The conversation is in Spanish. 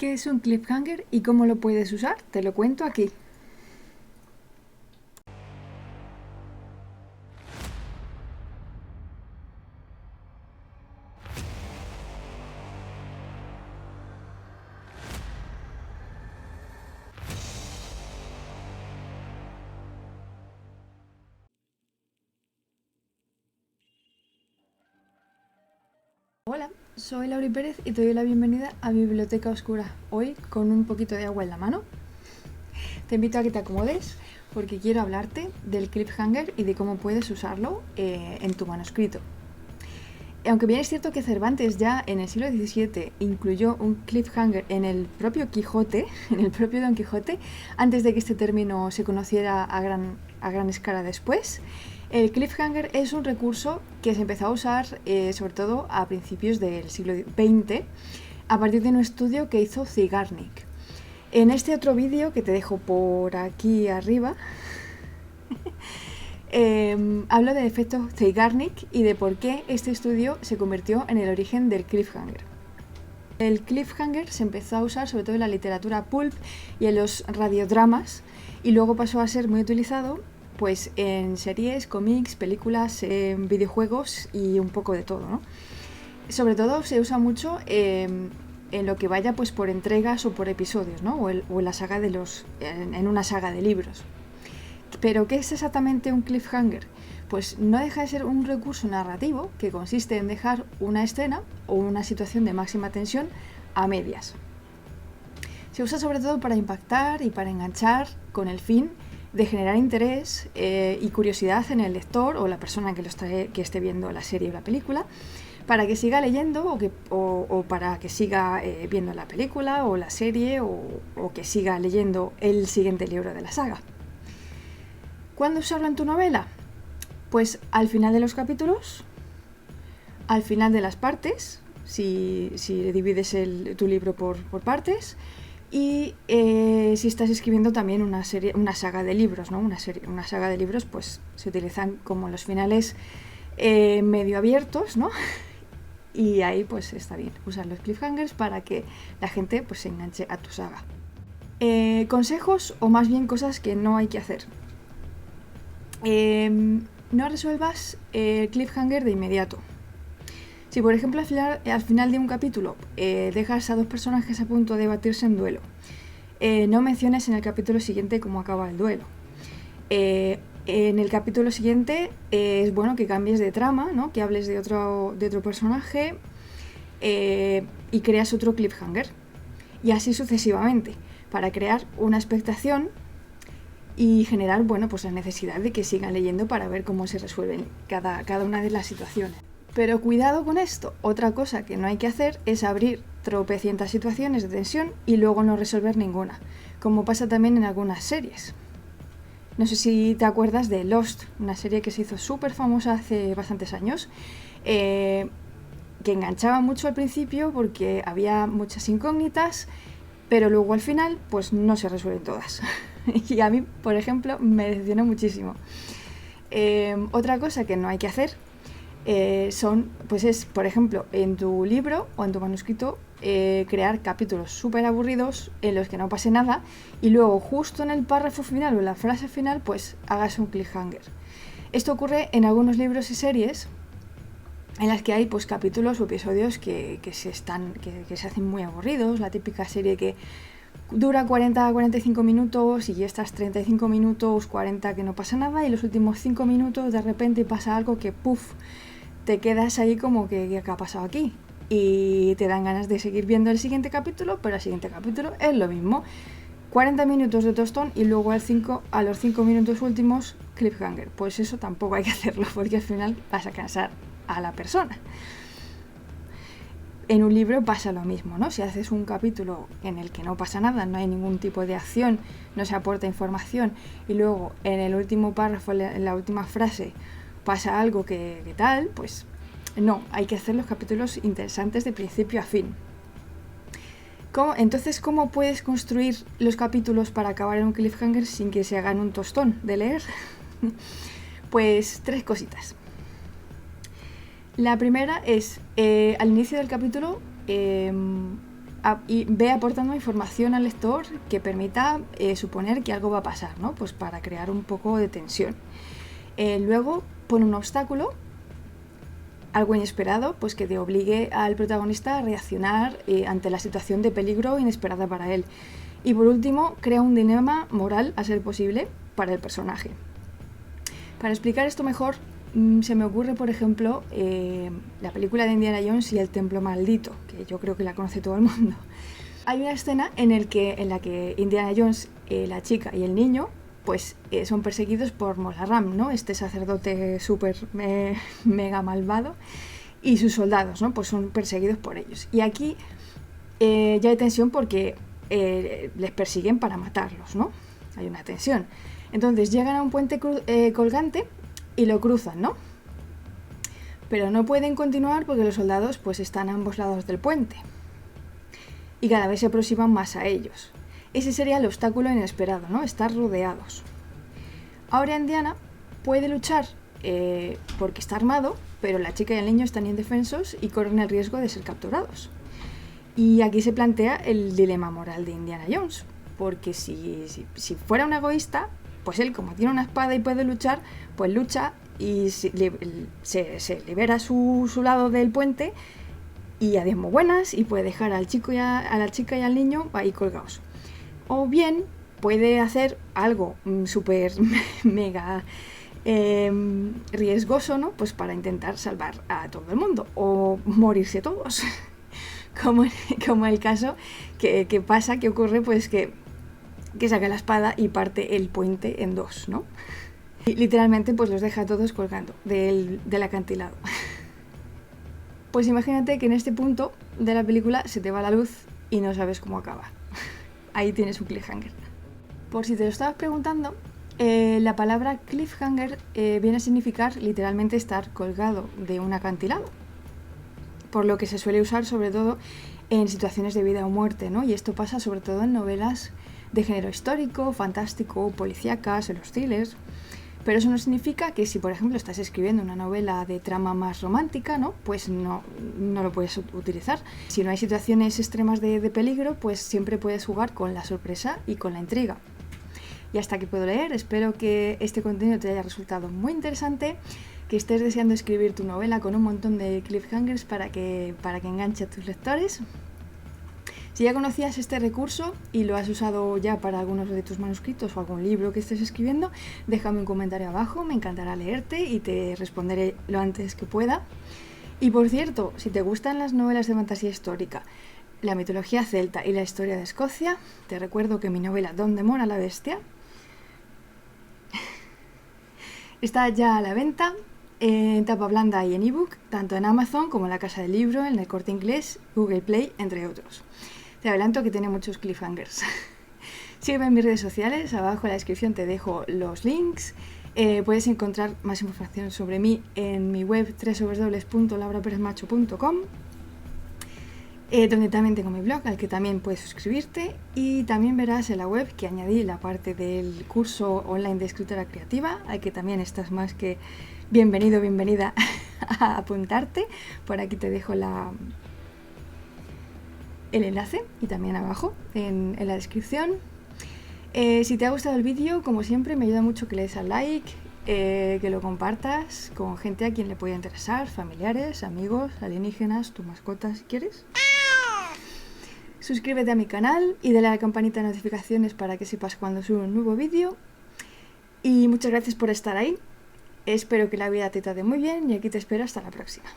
¿Qué es un cliffhanger y cómo lo puedes usar? Te lo cuento aquí. Hola, soy Lauri Pérez y te doy la bienvenida a mi biblioteca oscura. Hoy con un poquito de agua en la mano. Te invito a que te acomodes porque quiero hablarte del cliffhanger y de cómo puedes usarlo en tu manuscrito. Aunque bien es cierto que Cervantes ya en el siglo XVII incluyó un cliffhanger en el propio Quijote, en el propio Don Quijote, antes de que este término se conociera a gran escala después, el cliffhanger es un recurso que se empezó a usar sobre todo a principios del siglo XX a partir de un estudio que hizo Zeigarnik. En este otro vídeo que te dejo por aquí arriba, hablo del efecto Zeigarnik y de por qué este estudio se convirtió en el origen del cliffhanger. El cliffhanger se empezó a usar sobre todo en la literatura pulp y en los radiodramas y luego pasó a ser muy utilizado pues en series, cómics, películas, videojuegos y un poco de todo, ¿no? Sobre todo se usa mucho en lo que vaya pues por entregas o por episodios, ¿no? o en la saga en una saga de libros. ¿Pero qué es exactamente un cliffhanger? Pues no deja de ser un recurso narrativo que consiste en dejar una escena o una situación de máxima tensión a medias. Se usa sobre todo para impactar y para enganchar con el fin de generar interés y curiosidad en el lector o la persona que esté viendo la serie o la película, para que siga leyendo o para que siga viendo la película o la serie o que siga leyendo el siguiente libro de la saga. ¿Cuándo usarlo en tu novela? Pues al final de los capítulos, al final de las partes, si divides tu libro por partes, y si estás escribiendo también una saga de libros, ¿no? Una saga de libros pues se utilizan como los finales medio abiertos, ¿no? Y ahí pues está bien usar los cliffhangers para que la gente pues se enganche a tu saga. Consejos o más bien cosas que no hay que hacer. No resuelvas el cliffhanger de inmediato. Si por ejemplo al final de un capítulo dejas a dos personajes a punto de batirse en duelo, no menciones en el capítulo siguiente cómo acaba el duelo. En el capítulo siguiente es bueno que cambies de trama, ¿no? Que hables de otro personaje y creas otro cliffhanger. Y así sucesivamente, para crear una expectación y generar, bueno, pues la necesidad de que sigan leyendo para ver cómo se resuelven cada una de las situaciones. Pero cuidado con esto. Otra cosa que no hay que hacer es abrir tropecientas situaciones de tensión y luego no resolver ninguna, como pasa también en algunas series. No sé si te acuerdas de Lost, una serie que se hizo súper famosa hace bastantes años, que enganchaba mucho al principio porque había muchas incógnitas, pero luego al final pues no se resuelven todas. Y a mí, por ejemplo, me decepcionó muchísimo. Otra cosa que no hay que hacer es, por ejemplo, en tu libro o en tu manuscrito, crear capítulos súper aburridos en los que no pase nada y luego justo en el párrafo final o en la frase final pues hagas un cliffhanger. Esto ocurre en algunos libros y series en las que hay pues capítulos o episodios que se hacen muy aburridos, la típica serie que dura 40-45 minutos y estás 35 minutos, 40 que no pasa nada y los últimos 5 minutos de repente pasa algo que ¡puf! Te quedas ahí como que ¿qué ha pasado aquí? Y te dan ganas de seguir viendo el siguiente capítulo, pero el siguiente capítulo es lo mismo. 40 minutos de tostón y luego a los 5 minutos últimos cliffhanger. Pues eso tampoco hay que hacerlo porque al final vas a cansar a la persona. En un libro pasa lo mismo, ¿no? Si haces un capítulo en el que no pasa nada, no hay ningún tipo de acción, no se aporta información y luego en el último párrafo, en la última frase, pasa algo que tal, pues no, hay que hacer los capítulos interesantes de principio a fin. Entonces, ¿cómo puedes construir los capítulos para acabar en un cliffhanger sin que se hagan un tostón de leer? Pues 3 cositas. La primera es, al inicio del capítulo, y ve aportando información al lector que permita suponer que algo va a pasar, ¿no? Pues para crear un poco de tensión. Luego pone un obstáculo, algo inesperado, pues que te obligue al protagonista a reaccionar ante la situación de peligro inesperada para él. Y por último, crea un dilema moral, a ser posible, para el personaje. Para explicar esto mejor, se me ocurre, por ejemplo, la película de Indiana Jones y el Templo Maldito, que yo creo que la conoce todo el mundo. Hay una escena en la que Indiana Jones, la chica y el niño, pues son perseguidos por Mola Ram, ¿no? Este sacerdote súper mega malvado, y sus soldados, ¿no? Pues son perseguidos por ellos. Y aquí ya hay tensión porque les persiguen para matarlos, ¿no? Hay una tensión. Entonces llegan a un puente colgante y lo cruzan, ¿no? Pero no pueden continuar porque los soldados pues están a ambos lados del puente y cada vez se aproximan más a ellos. Ese sería el obstáculo inesperado, ¿no? Estar rodeados. Ahora Indiana puede luchar porque está armado, pero la chica y el niño están indefensos y corren el riesgo de ser capturados. Y aquí se plantea el dilema moral de Indiana Jones, porque si fuera un egoísta, pues él, como tiene una espada y puede luchar, pues lucha y se libera su lado del puente y a muy buenas, y puede dejar a la chica y al niño ahí colgados. O bien puede hacer algo súper mega riesgoso, ¿no? Pues para intentar salvar a todo el mundo o morirse todos. como el caso que pasa, que ocurre, pues que saca la espada y parte el puente en dos, ¿no? Y literalmente pues los deja a todos colgando del acantilado. Pues imagínate que en este punto de la película se te va la luz y no sabes cómo acaba. Ahí tienes un cliffhanger. Por si te lo estabas preguntando, la palabra cliffhanger viene a significar literalmente estar colgado de un acantilado, por lo que se suele usar sobre todo en situaciones de vida o muerte, ¿no? Y esto pasa sobre todo en novelas de género histórico, fantástico, policíacas, en los thrillers. Pero eso no significa que si, por ejemplo, estás escribiendo una novela de trama más romántica, ¿no? Pues no lo puedes utilizar. Si no hay situaciones extremas de peligro, pues siempre puedes jugar con la sorpresa y con la intriga. Y hasta aquí puedo leer. Espero que este contenido te haya resultado muy interesante, que estés deseando escribir tu novela con un montón de cliffhangers para que enganche a tus lectores. Si ya conocías este recurso y lo has usado ya para algunos de tus manuscritos o algún libro que estés escribiendo, déjame un comentario abajo, me encantará leerte y te responderé lo antes que pueda. Y por cierto, si te gustan las novelas de fantasía histórica, la mitología celta y la historia de Escocia, te recuerdo que mi novela Donde mora la bestia está ya a la venta en tapa blanda y en ebook, tanto en Amazon como en la Casa del Libro, en el Corte Inglés, Google Play, entre otros. Te adelanto que tiene muchos cliffhangers. Sígueme en mis redes sociales, abajo en la descripción te dejo los links. Puedes encontrar más información sobre mí en mi web www.lauraperezmacho.com, donde también tengo mi blog al que también puedes suscribirte, y también verás en la web que añadí la parte del curso online de escritura creativa, al que también estás más que bienvenida a apuntarte. Por aquí te dejo el enlace y también abajo en la descripción. Si te ha gustado el vídeo, como siempre, me ayuda mucho que le des al like, que lo compartas con gente a quien le pueda interesar, familiares, amigos, alienígenas, tu mascota si quieres. Suscríbete a mi canal y dale a la campanita de notificaciones para que sepas cuando subo un nuevo vídeo. Y muchas gracias por estar ahí. Espero que la vida te trate muy bien y aquí te espero hasta la próxima.